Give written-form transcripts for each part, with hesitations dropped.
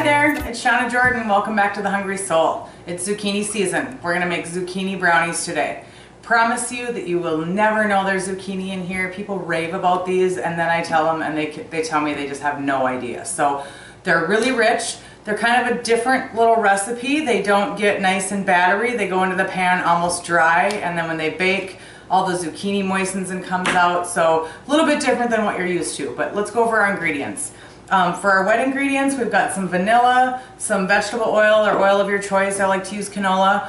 Hi there, it's Shawna Jordan. Welcome back to The Hungry Soul. It's zucchini season. We're gonna make zucchini brownies today. Promise you that you will never know there's zucchini in here. People rave about these and then I tell them and they tell me they just have no idea. So they're really rich. They're kind of a different little recipe. They don't get nice and battery. They go into the pan almost dry, and then when they bake, all the zucchini moistens and comes out. So a little bit different than what you're used to, but let's go over our ingredients. For our wet ingredients, we've got some vanilla, some vegetable oil or oil of your choice. I like to use canola,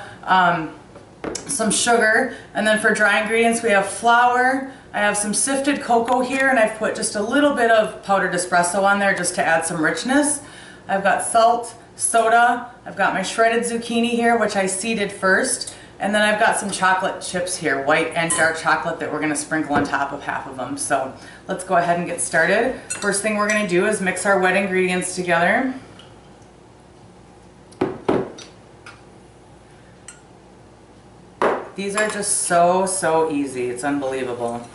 some sugar, and then for dry ingredients we have flour. I have some sifted cocoa here, and I've put just a little bit of powdered espresso on there just to add some richness. I've got salt, soda, I've got my shredded zucchini here, which I seeded first, and then I've got some chocolate chips here, white and dark chocolate, that we're going to sprinkle on top of half of them. So let's go ahead and get started. First thing we're going to do is mix our wet ingredients together. These are just so easy. It's unbelievable.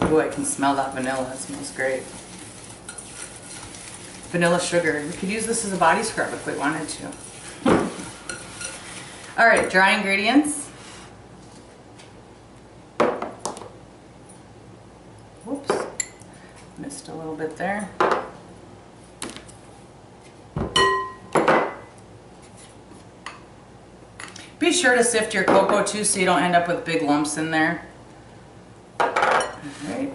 Ooh, I can smell that vanilla. It smells great. Vanilla sugar. We could use this as a body scrub if we wanted to. All right, dry ingredients. Whoops, missed a little bit there. Be sure to sift your cocoa too so you don't end up with big lumps in there. Alright,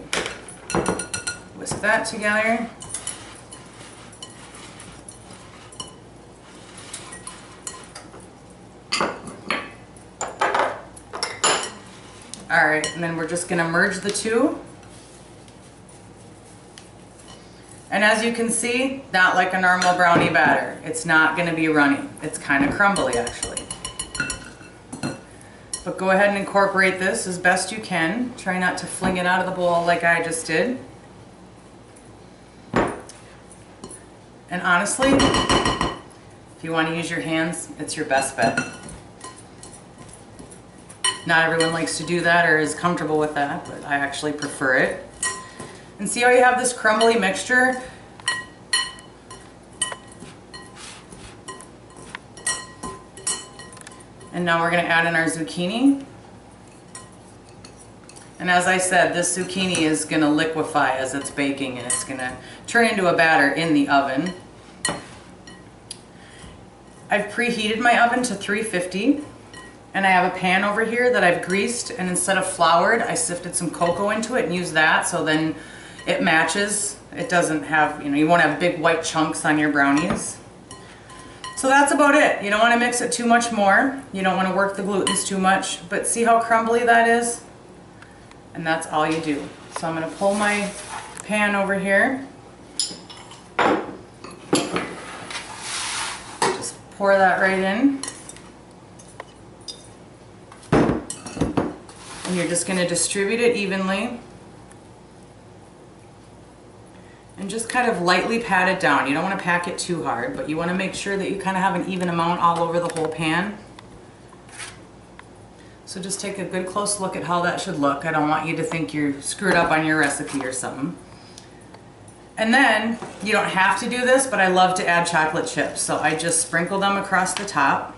whisk that together. Alright, and then we're just going to merge the two. And as you can see, not like a normal brownie batter. It's not going to be runny. It's kind of crumbly actually. But go ahead and incorporate this as best you can. Try not to fling it out of the bowl like I just did. And honestly, if you want to use your hands, it's your best bet. Not everyone likes to do that or is comfortable with that, but I actually prefer it. And see how you have this crumbly mixture? And now we're going to add in our zucchini. And as I said, this zucchini is going to liquefy as it's baking, and it's going to turn into a batter in the oven. I've preheated my oven to 350, and I have a pan over here that I've greased, and instead of floured, I sifted some cocoa into it and used that, so then it matches. It doesn't have, you won't have big white chunks on your brownies. So that's about it. You don't want to mix it too much more. You don't want to work the glutens too much, but see how crumbly that is? And that's all you do. So I'm going to pull my pan over here. Just pour that right in. And you're just going to distribute it evenly. And just kind of lightly pat it down. You don't want to pack it too hard, but you want to make sure that you kind of have an even amount all over the whole pan. So just take a good close look at how that should look. I don't want you to think you're screwed up on your recipe or something. And then, you don't have to do this, but I love to add chocolate chips. So I just sprinkle them across the top.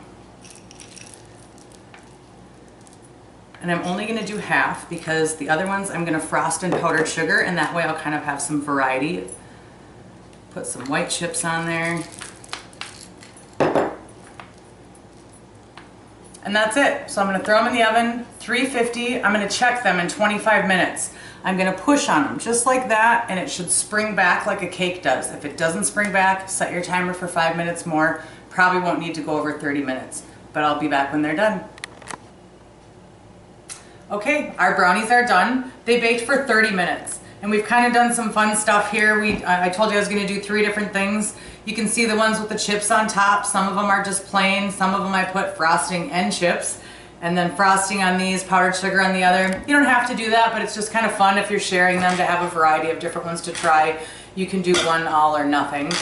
And I'm only going to do half because the other ones I'm going to frost in powdered sugar, and that way I'll kind of have some variety. Put some white chips on there. And that's it. So I'm going to throw them in the oven, 350. I'm going to check them in 25 minutes. I'm going to push on them just like that, and it should spring back like a cake does. If it doesn't spring back, set your timer for 5 minutes more. Probably won't need to go over 30 minutes, but I'll be back when they're done. Okay, our brownies are done. They baked for 30 minutes. And we've kind of done some fun stuff here. I told you I was going to do 3 different things. You can see the ones with the chips on top. Some of them are just plain. Some of them I put frosting and chips. And then frosting on these, powdered sugar on the other. You don't have to do that, but it's just kind of fun if you're sharing them to have a variety of different ones to try. You can do one, all, or nothing.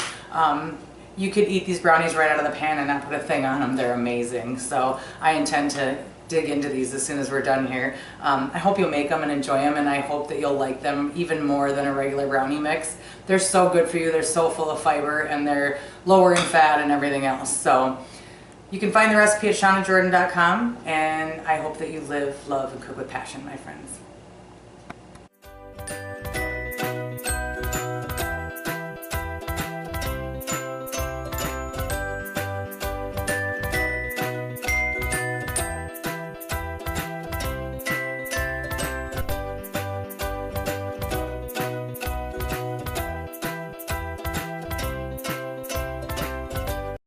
You could eat these brownies right out of the pan and not put a thing on them. They're amazing. So I intend to dig into these as soon as we're done here. I hope you'll make them and enjoy them, and I hope that you'll like them even more than a regular brownie mix. They're so good for you. They're so full of fiber, and they're lower in fat and everything else. So you can find the recipe at shawnajordan.com, and I hope that you live, love, and cook with passion, my friends.